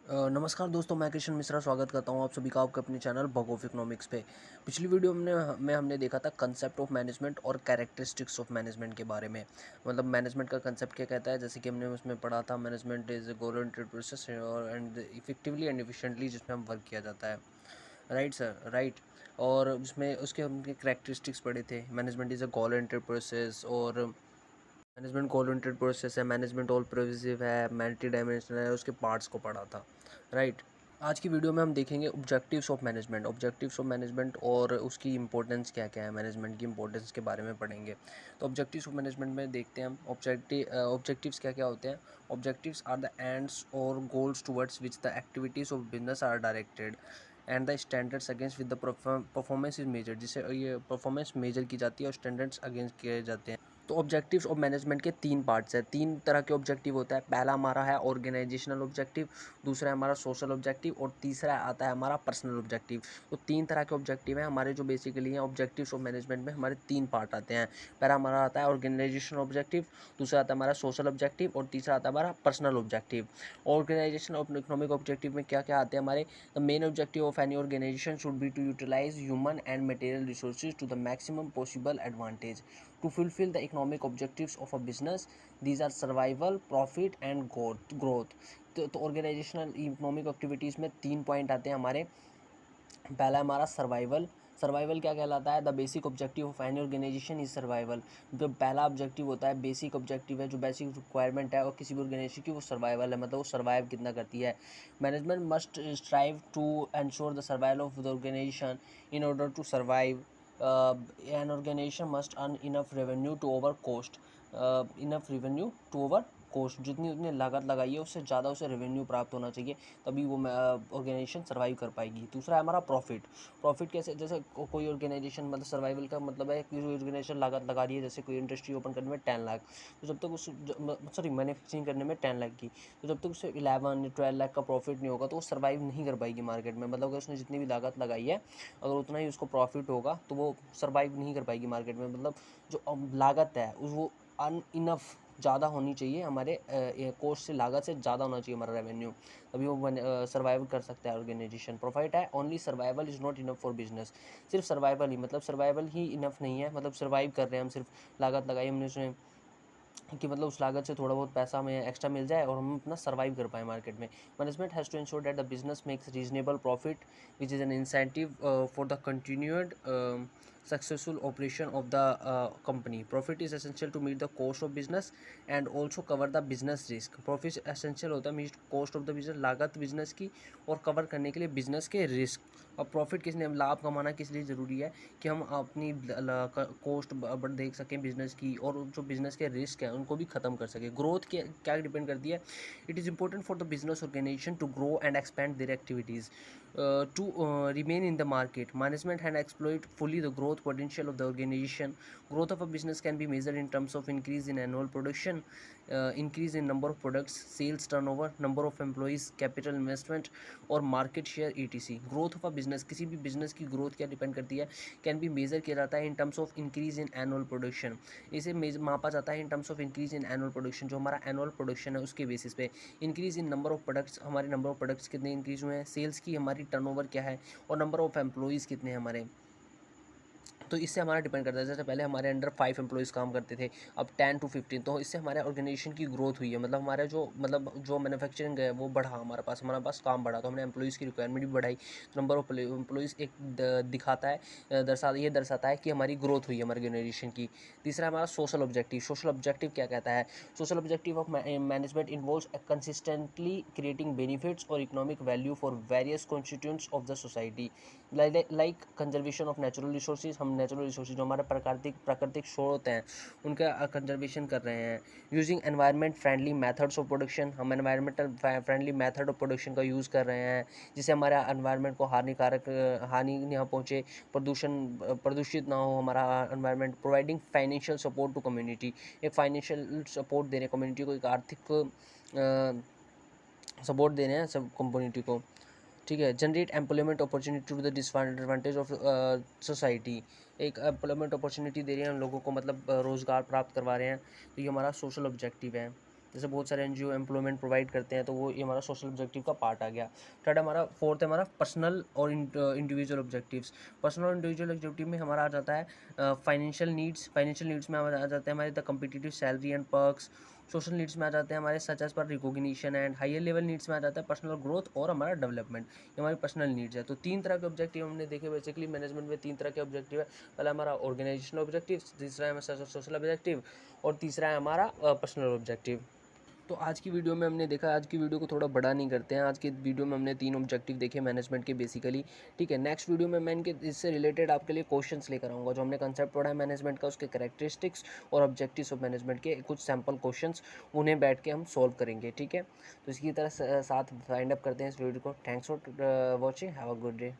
नमस्कार दोस्तों, मैं कृष्ण मिश्रा स्वागत करता हूं आप सभी का आपके अपने चैनल बग ऑफ इकोनॉमिक्स पे। पिछली वीडियो में हमने देखा था कंसेप्ट ऑफ मैनेजमेंट और कैरेक्टरिस्टिक्स ऑफ मैनेजमेंट के बारे में। मतलब मैनेजमेंट का कंसेप्ट क्या कहता है, जैसे कि हमने उसमें पढ़ा था management is goal oriented process और एंड इफेक्टिवली एंड एफिशिएंटली जिसमें हम वर्क किया जाता है। Right sir, right. और उसमें उसके हमने कैरेक्टरिस्टिक्स पढ़े थे। Management is a goal oriented process और मैनेजमेंट गोल ओरिएंटेड प्रोसेस है, मैनेजमेंट ऑल प्रोविजिव है, मल्टी डायमेंशनल है, उसके पार्ट्स को पढ़ा था। राइट। आज की वीडियो में हम देखेंगे objectives of management, objectives of management और उसकी इंपॉर्टेंस क्या क्या है, मैनेजमेंट की इंपॉर्टेंस के बारे में पढ़ेंगे। तो ऑब्जेक्टिव्स ऑफ मैनेजमेंट में देखते हैं हम ऑब्जेक्टिव्स क्या क्या होते हैं। ऑब्जेक्टिव्स आर द एंड्स और goals towards which the activities of business are directed and the standards against with the performance is measure, जिसे ये परफॉर्मेंस मेजर की जाती है और स्टैंडर्ड्स अगेंस्ट किए जाते हैं। तो ऑब्जेक्टिव्स ऑफ मैनेजमेंट के तीन पार्ट्स हैं, तीन तरह के ऑब्जेक्टिव होता है। पहला हमारा है ऑर्गेनाइजेशनल ऑब्जेक्टिव, दूसरा है हमारा सोशल ऑब्जेक्टिव और तीसरा आता है हमारा पर्सनल ऑब्जेक्टिव। तो तीन तरह के ऑब्जेक्टिव हैं हमारे, जो बेसिकली हैं ऑब्जेक्टिव्स ऑफ मैनेजमेंट में हमारे तीन पार्ट आते हैं। पहला हमारा आता है ऑर्गेनाइजेशनल ऑब्जेक्टिव, दूसरा आता है हमारा सोशल ऑब्जेक्टिव और तीसरा आता है हमारा personal objective. Organisation of economic objective में क्या क्या आते हैं हमारे। The main objective of any organisation should be to utilise human and material resources to the maximum possible advantage to fulfill the economic objectives of a business. These are survival, profit and growth. तो organisational economic activities में तीन point आते हैं हमारे। पहला हमारा survival. Survival क्या कहलाता है, the basic objective of any organisation is survival. जो पहला ऑब्जेक्टिव होता है, बेसिक ऑब्जेक्टिव है, जो बेसिक रिक्वायरमेंट है और किसी भी ऑर्गेनाइजेशन की, वो सर्वाइवल है, मतलब वो सर्वाइव कितना करती है। Management must strive to ensure the survival of the organisation in order to survive. An organisation must earn enough revenue to over cost, enough revenue to over cost, जितनी उतनी लागत लगाई है उससे ज़्यादा उसे रेवेन्यू प्राप्त होना चाहिए, तभी वो ऑर्गेनाइजेशन सर्वाइव कर पाएगी। दूसरा है हमारा प्रॉफिट। प्रॉफिट कैसे, जैसे कोई ऑर्गेनाइजेशन, मतलब सर्वाइवल का मतलब है कि ऑर्गेनाइजेशन लागत लगा रही है, जैसे कोई इंडस्ट्री ओपन करने में 10 लाख, तो जब तक उस सॉरी मैन्युफैक्चरिंग करने में 10 लाख की, तो जब तक उससे 11-12 लाख का प्रॉफिट नहीं होगा तो वो सर्वाइव नहीं कर पाएगी मार्केट में। मतलब अगर उसने जितनी भी लागत लगाई है, अगर उतना ही उसको प्रॉफिट होगा तो वो सर्वाइव नहीं कर पाएगी मार्केट में। मतलब जो लागत है वो इनफ ज़्यादा होनी चाहिए, हमारे कोस्ट से लागत से ज़्यादा होना चाहिए हमारा रेवेन्यू, तभी वो सर्वाइव कर सकता है ऑर्गेनाइजेशन। प्रॉफिट है, only survival is not enough for business. सिर्फ सर्वाइवल ही, मतलब सर्वाइवल ही इनफ नहीं है, मतलब सर्वाइव कर रहे हैं हम, सिर्फ लागत लगाई हमने उसमें कि मतलब उस लागत से थोड़ा बहुत पैसा हमें एक्स्ट्रा मिल जाए और हम अपना सर्वाइव कर पाएँ मार्केट में। Management has to ensure that the business makes reasonable profit which is an incentive for the continued successful operation of the company. Profit is essential to meet the cost of business and also cover the business risk. Profit essential होता है meet cost of the business, लागत business की, और cover करने के लिए business के risk. अब प्रॉफिट किस लिए, लाभ कमाना किस लिए ज़रूरी है, कि हम अपनी कॉस्ट देख सकें बिजनेस की, और जो बिजनेस के रिस्क हैं उनको भी ख़त्म कर सकें। ग्रोथ के क्या डिपेंड करती है, it is important for the business organisation to grow and expand their activities to remain in the market. Management can exploit fully the growth potential of the organization. Growth of a business can be measured in terms of increase in annual production, increase in number of products, sales turnover, number of employees, capital investment और market share etc. Growth of a business, किसी भी business की growth क्या depend करती है, can be measure किया जाता है in terms of increase in annual production. इसे मापा जाता है in terms of increase in annual production, जो हमारा annual production है उसके बेसिस पे। Increase in number of products, हमारे नंबर ऑफ प्रोडक्ट्स कितने इंक्रीज़ हुए हैं, सेल्स की हमारी टर्नओवर क्या है, और नंबर ऑफ एम्प्लॉइज़ कितने हैं हमारे। तो इससे हमारा डिपेंड करता है, जैसे पहले हमारे अंडर 5 एम्प्लॉइज़ काम करते थे, अब 10 to 15, तो इससे हमारे ऑर्गेनाइजेशन की ग्रोथ हुई है, मतलब हमारा जो मैन्युफैक्चरिंग है वो बढ़ा, हमारे पास काम बढ़ा, तो हमने एम्प्लॉइज़ की रिक्वायरमेंट भी बढ़ाई, तो नंबर ऑफ एम्प्लॉइज़ एक दिखाता है, दर्शाता है कि हमारी ग्रोथ हुई है हमारे ऑर्गेनाइजेशन की। तीसरा हमारा सोशल ऑब्जेक्टिव। सोशल ऑब्जेक्टिव क्या कहता है, social objective of management involves consistently creating benefits और economic value for various constituents of the society, like conservation of natural resources. हम नेचुरल रिसोर्सेज जो हमारे प्राकृतिक स्रोत हैं उनका कंजर्वेशन कर रहे हैं। Using environment friendly methods of production, हम environmental friendly method of production का यूज़ कर रहे हैं, जिससे हमारे एनवायरनमेंट को हानि यहाँ पहुँचे, प्रदूषित ना हो हमारा environment. Providing financial support to community, एक फाइनेंशियल सपोर्ट दे रहे हैं कम्युनिटी को, एक आर्थिक सपोर्ट दे रहे हैं सब कम्युनिटी को, ठीक है। Generate employment opportunity to the disadvantage of society, एक एम्प्लॉयमेंट अपॉर्चुनिटी दे रहे हैं हम लोगों को, मतलब रोज़गार प्राप्त करवा रहे हैं, तो ये हमारा सोशल ऑब्जेक्टिव है। जैसे बहुत सारे एनजीओ एम्प्लॉयमेंट प्रोवाइड करते हैं, तो वो ये हमारा सोशल ऑब्जेक्टिव का पार्ट आ गया। थर्ड हमारा, फोर्थ है हमारा पर्सनल और इंडिविजुअल ऑब्जेक्टिव्स। पर्सनल और इंडिविजुअल ऑब्जेक्टिव में हमारा आ जाता है फाइनेंशियल नीड्स। फाइनेंशियल नीड्स में हमारा आ जाते हैं हमारे the competitive salary and perks. Social needs में आ जाते हैं हमारे such as peer recognition and higher level needs में आ जाता है पर्सनल ग्रोथ और हमारा डेवलपमेंट। ये हमारी पर्सनल नीड्स है। तो तीन तरह के ऑब्जेक्टिव हमने देखे बेसिकली मैनेजमेंट में। तीन तरह के ऑब्जेक्टिव है। पहला हमारा ऑर्गेनाइजेशनल ऑब्जेक्टिव, दूसरा है हमारा सोशल ऑब्जेक्टिव और तीसरा है हमारा पर्सनल ऑब्जेक्टिव। तो आज की वीडियो में हमने देखा, आज की वीडियो को थोड़ा बड़ा नहीं करते हैं। आज की वीडियो में हमने तीन ऑब्जेक्टिव देखे मैनेजमेंट के बेसिकली। ठीक है, नेक्स्ट वीडियो में मैं इनके इससे रिलेटेड आपके लिए क्वेश्चंस लेकर आऊँगा। जो हमने कंसेप्ट पढ़ा है मैनेजमेंट का, उसके कैरेक्टरिस्टिक्स और ऑब्जेक्टिव्स ऑफ मैनेजमेंट के कुछ सैम्पल क्वेश्चंस, उन्हें बैठ के हम सॉल्व करेंगे। ठीक है, तो इसकी तरह साथ फाइंड अप करते हैं इस वीडियो को। Thanks for watching, have a good day.